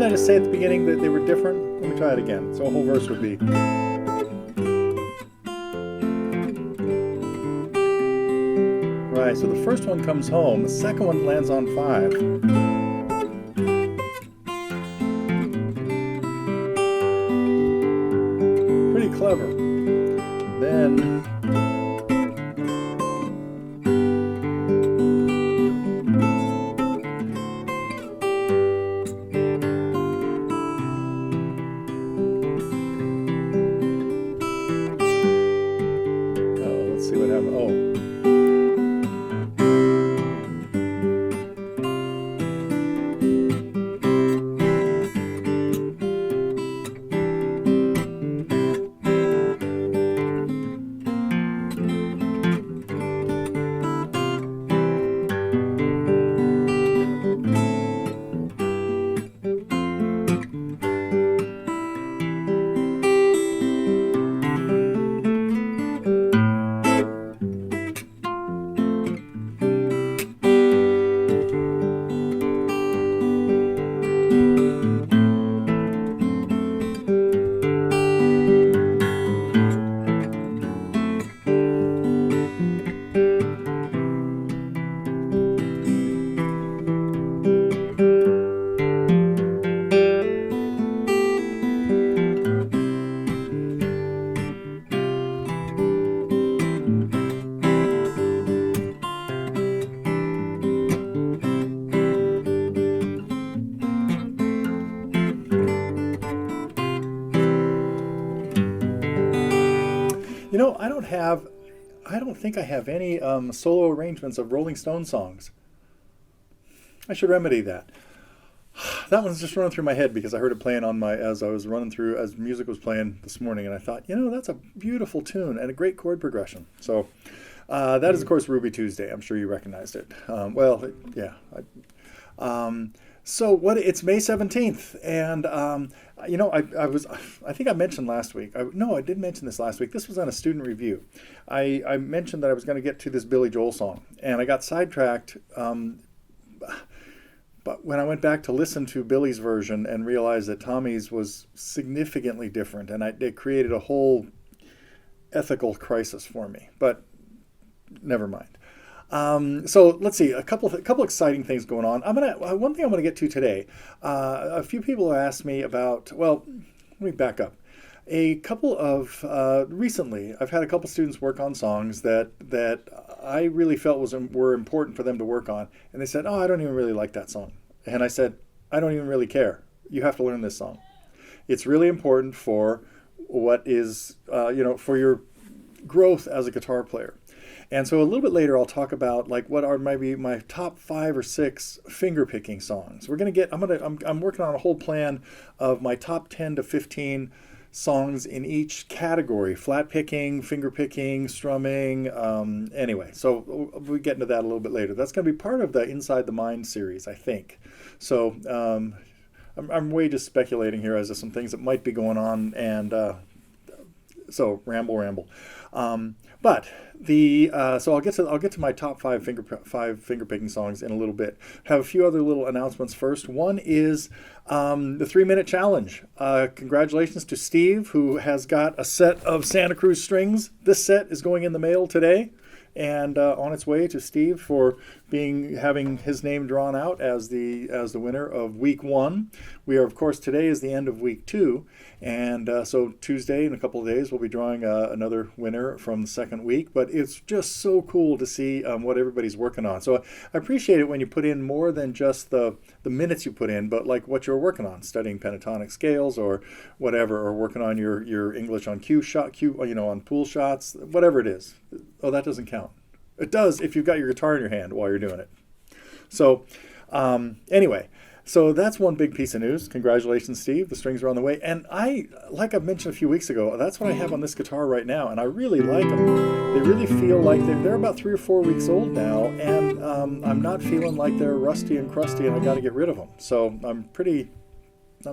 I just say at the beginning that they were different? Let me try it again. So a whole verse would be. Right, so the first one comes home, the second one lands on 5. Pretty clever. Then let's see what happens. Oh. You know, I don't think I have any solo arrangements of Rolling Stone songs. I should remedy that. That one's just running through my head because I heard it playing as I was running through, as music was playing this morning, and I thought, that's a beautiful tune and a great chord progression. So that is, of course, Ruby Tuesday. I'm sure you recognized it. Yeah. It's May 17th, and I think I mentioned last week. I did mention this last week. This was on a student review. I mentioned that I was going to get to this Billy Joel song, and I got sidetracked. But when I went back to listen to Billy's version and realized that Tommy's was significantly different, and it created a whole ethical crisis for me. But never mind. So let's see, a couple exciting things going on. One thing I'm gonna get to today. A few people have asked me about. Well, let me back up. Recently, I've had a couple students work on songs that I really felt were important for them to work on, and they said, "Oh, I don't even really like that song," and I said, "I don't even really care. You have to learn this song. It's really important for what is, for your growth as a guitar player." And so a little bit later, I'll talk about what are maybe my top 5 or 6 finger picking songs. I'm working on a whole plan of my top 10 to 15 songs in each category: flat picking, finger picking, strumming. Anyway, so we'll get into that a little bit later. That's going to be part of the Inside the Mind series, I think. So I'm way just speculating here as to some things that might be going on, and so ramble. So I'll get to my top 5 finger picking songs in a little bit. Have a few other little announcements first. One is the 3-minute challenge. Congratulations to Steve, who has got a set of Santa Cruz strings. This set is going in the mail today, and on its way to Steve for having his name drawn out as the winner of week 1. We are, of course, today is the end of week 2, and so Tuesday in a couple of days we'll be drawing another winner from the second week. But it's just so cool to see what everybody's working on. So I appreciate it when you put in more than just the minutes you put in, but like what you're working on, studying pentatonic scales or whatever, or working on your English on on pool shots, whatever it is. Oh, that doesn't count. It does if you've got your guitar in your hand while you're doing it. So anyway, so that's one big piece of news. Congratulations, Steve. The strings are on the way. And like I mentioned a few weeks ago, that's what I have on this guitar right now, and I really like them. They really feel like they're about 3 or 4 weeks old now, and I'm not feeling like they're rusty and crusty and I got to get rid of them. So I'm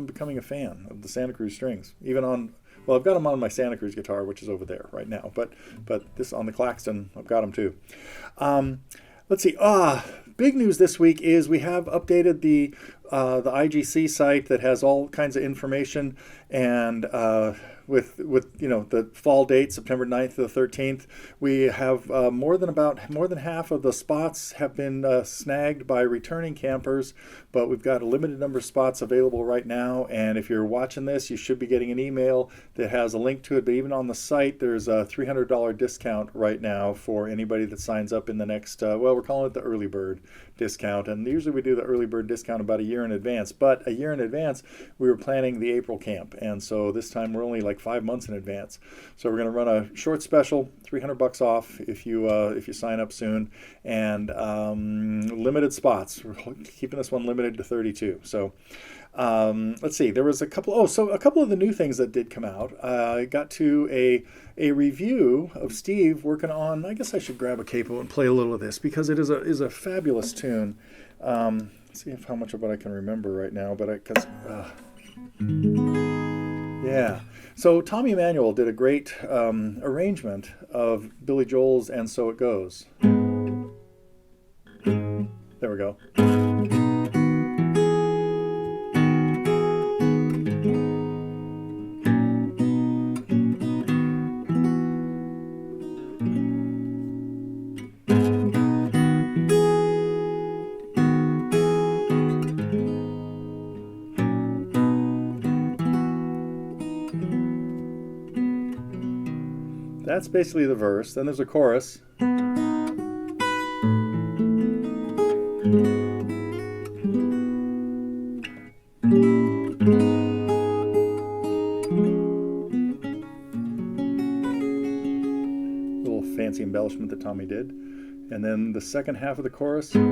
becoming a fan of the Santa Cruz strings, even on. Well, I've got them on my Santa Cruz guitar, which is over there right now. But this on the Claxton, I've got them too. Let's see. Big news this week is we have updated the the IGC site that has all kinds of information, and with the fall date, September 9th to the 13th, we have more than half of the spots have been snagged by returning campers, but we've got a limited number of spots available right now. And if you're watching this, you should be getting an email that has a link to it. But even on the site, there's a $300 discount right now for anybody that signs up in the next, we're calling it the early bird discount. And usually we do the early bird discount about a year in advance, but a year in advance we were planning the April camp, and so this time we're only like 5 months in advance. So we're going to run a short special, $300 off if you sign up soon, and limited spots. We're keeping this one limited to 32. So let's see, there was a couple of the new things that did come out. I got to a review of Steve working on, I guess I should grab a capo and play a little of this because it is a fabulous tune. See if how much of it I can remember right now, but yeah. So Tommy Emmanuel did a great arrangement of Billy Joel's "And So It Goes." There we go. That's basically the verse. Then there's a chorus. Little fancy embellishment that Tommy did. And then the second half of the chorus starts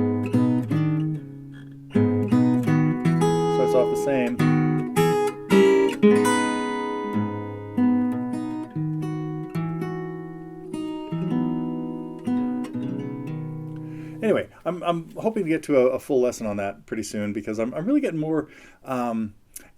off the same. Anyway, I'm hoping to get to a full lesson on that pretty soon because I'm really getting more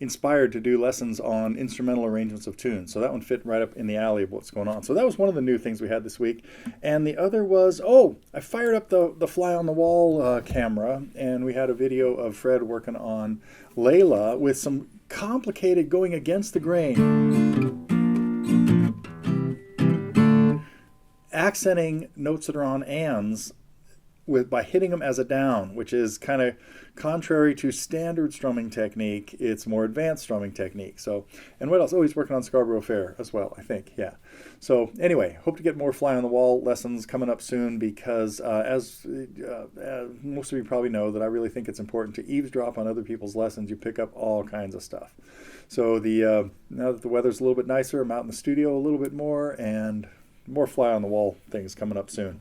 inspired to do lessons on instrumental arrangements of tunes. So that one fit right up in the alley of what's going on. So that was one of the new things we had this week. And the other was, I fired up the fly on the wall camera, and we had a video of Fred working on Layla with some complicated going against the grain, accenting notes that are on ands by hitting them as a down, which is kind of contrary to standard strumming technique. It's more advanced strumming technique. So, and what else? Oh, he's working on Scarborough Fair as well, I think. Yeah. So anyway, hope to get more fly on the wall lessons coming up soon because as most of you probably know, that I really think it's important to eavesdrop on other people's lessons. You pick up all kinds of stuff. So now that the weather's a little bit nicer, I'm out in the studio a little bit more, and more fly on the wall things coming up soon.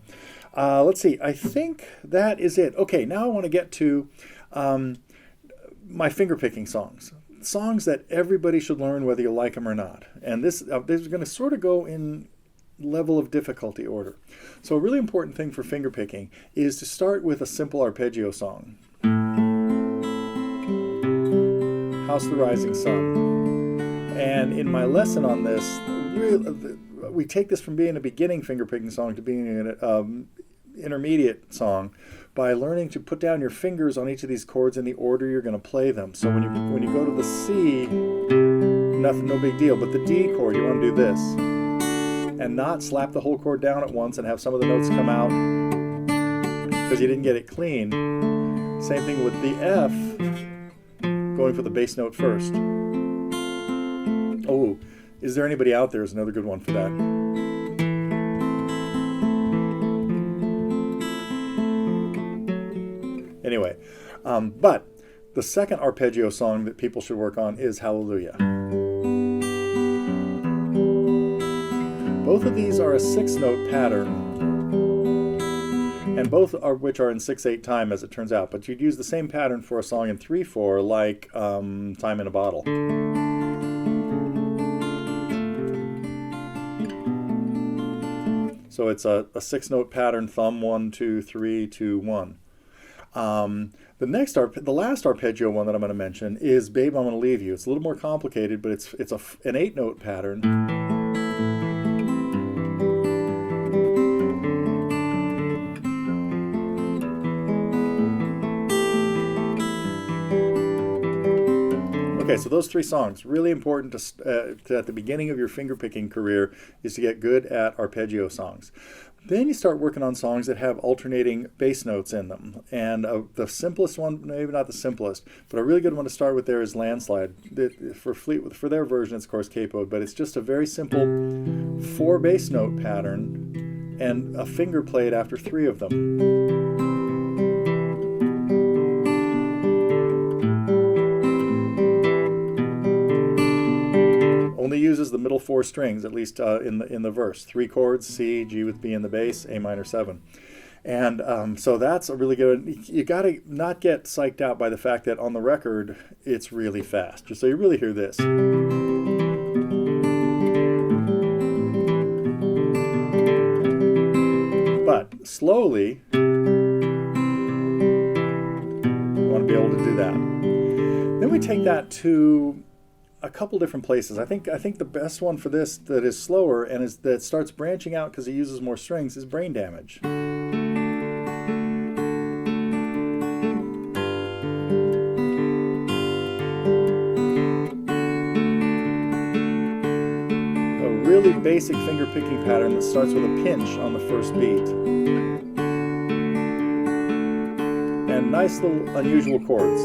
Let's see. I think that is it. Okay, now I want to get to my fingerpicking songs that everybody should learn whether you like them or not. And this is going to sort of go in level of difficulty order. So a really important thing for fingerpicking is to start with a simple arpeggio song. House the Rising Sun. And in my lesson on this, we take this from being a beginning fingerpicking song to being an intermediate song by learning to put down your fingers on each of these chords in the order you're going to play them. So when you go to the C, no big deal, but the D chord, you want to do this and not slap the whole chord down at once and have some of the notes come out because you didn't get it clean. Same thing with the F, going for the bass note first. Oh, is there anybody out there is another good one for that. Anyway, but the second arpeggio song that people should work on is Hallelujah. Both of these are a 6-note pattern, and both are which are in 6/8 time, as it turns out. But you'd use the same pattern for a song in 3/4, like Time in a Bottle. So it's a 6-note pattern: thumb 1, 2, 3, 2, 1. The last arpeggio one that I'm going to mention is Babe, I'm Gonna Leave You. It's a little more complicated, but it's an 8-note pattern. Okay, so those 3 songs, really important to at the beginning of your fingerpicking career is to get good at arpeggio songs. Then you start working on songs that have alternating bass notes in them. And the simplest one, maybe not the simplest, but a really good one to start with there is Landslide. For their version, it's of course capoed, but it's just a very simple 4 bass note pattern and a finger played after 3 of them. Only uses the middle 4 strings, at least in the verse. 3 chords: C, G with B in the bass, A minor 7. And so that's a really good. You got to not get psyched out by the fact that on the record it's really fast, just so you really hear this. But slowly, you want to be able to do that. Then we take that to a couple different places. I think the best one for this that is slower and that starts branching out because it uses more strings is Brain Damage. A really basic finger picking pattern that starts with a pinch on the first beat. And nice little unusual chords.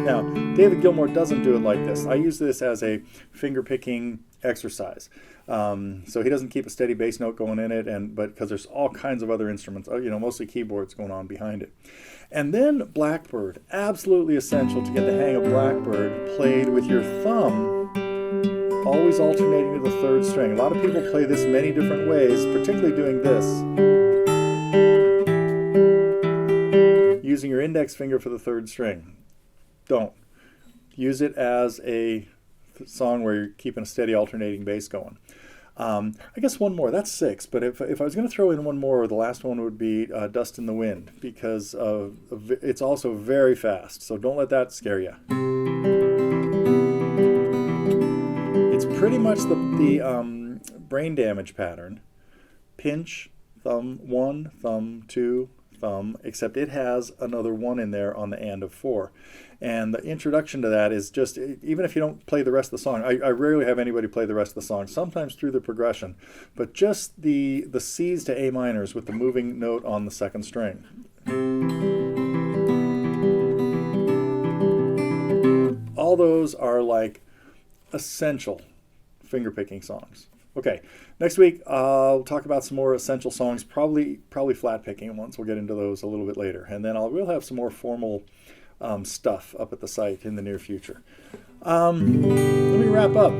Now, David Gilmour doesn't do it like this. I use this as a finger-picking exercise. So he doesn't keep a steady bass note going in it, but because there's all kinds of other instruments, mostly keyboards going on behind it. And then Blackbird, absolutely essential to get the hang of Blackbird, played with your thumb, always alternating to the 3rd string. A lot of people play this many different ways, particularly doing this. Using your index finger for the 3rd string. Don't. Use it as a song where you're keeping a steady alternating bass going. I guess one more. That's 6. But if I was going to throw in one more, the last one would be Dust in the Wind, because it's also very fast. So don't let that scare you. It's pretty much the Brain Damage pattern. Pinch, thumb 1, thumb 2, thumb, except it has another 1 in there on the and of 4. And the introduction to that is just, even if you don't play the rest of the song, I rarely have anybody play the rest of the song, sometimes through the progression, but just the C's to A minors with the moving note on the 2nd string. All those are like essential fingerpicking songs. Okay, next week I'll talk about some more essential songs, probably flat picking ones. We'll get into those a little bit later, and then we'll have some more formal stuff up at the site in the near future. Let me wrap up.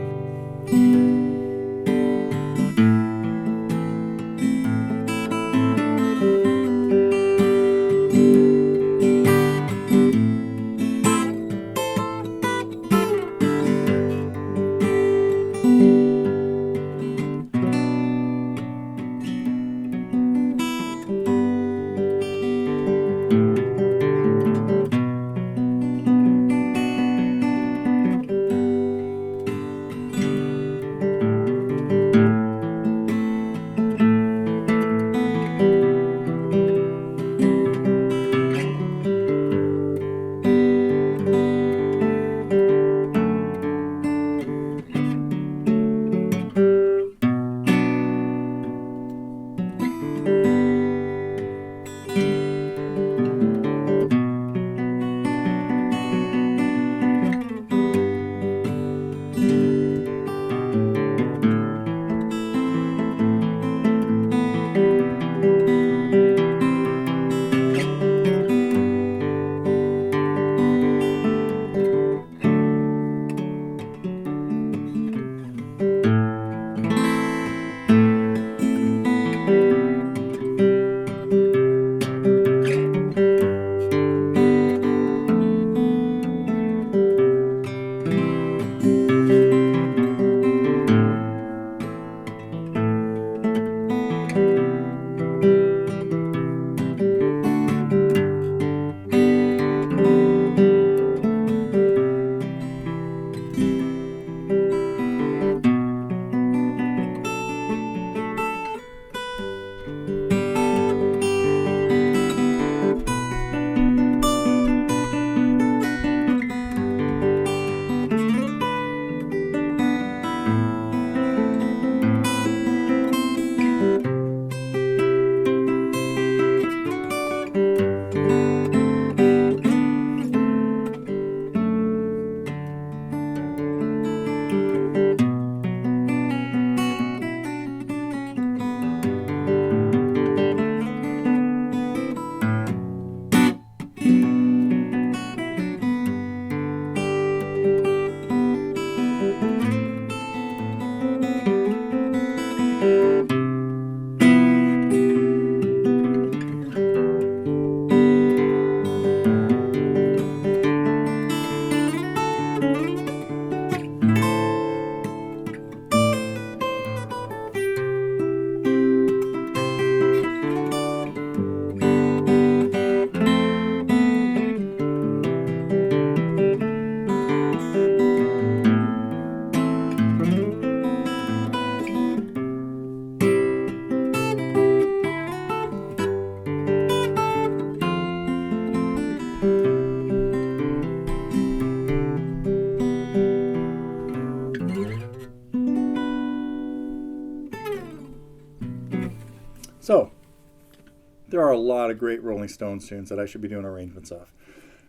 There are a lot of great Rolling Stones tunes that I should be doing arrangements of.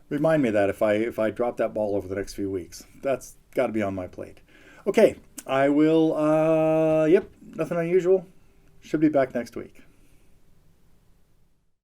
Remind me of that if I drop that ball over the next few weeks. That's got to be on my plate. Okay, I will. Yep, nothing unusual. Should be back next week.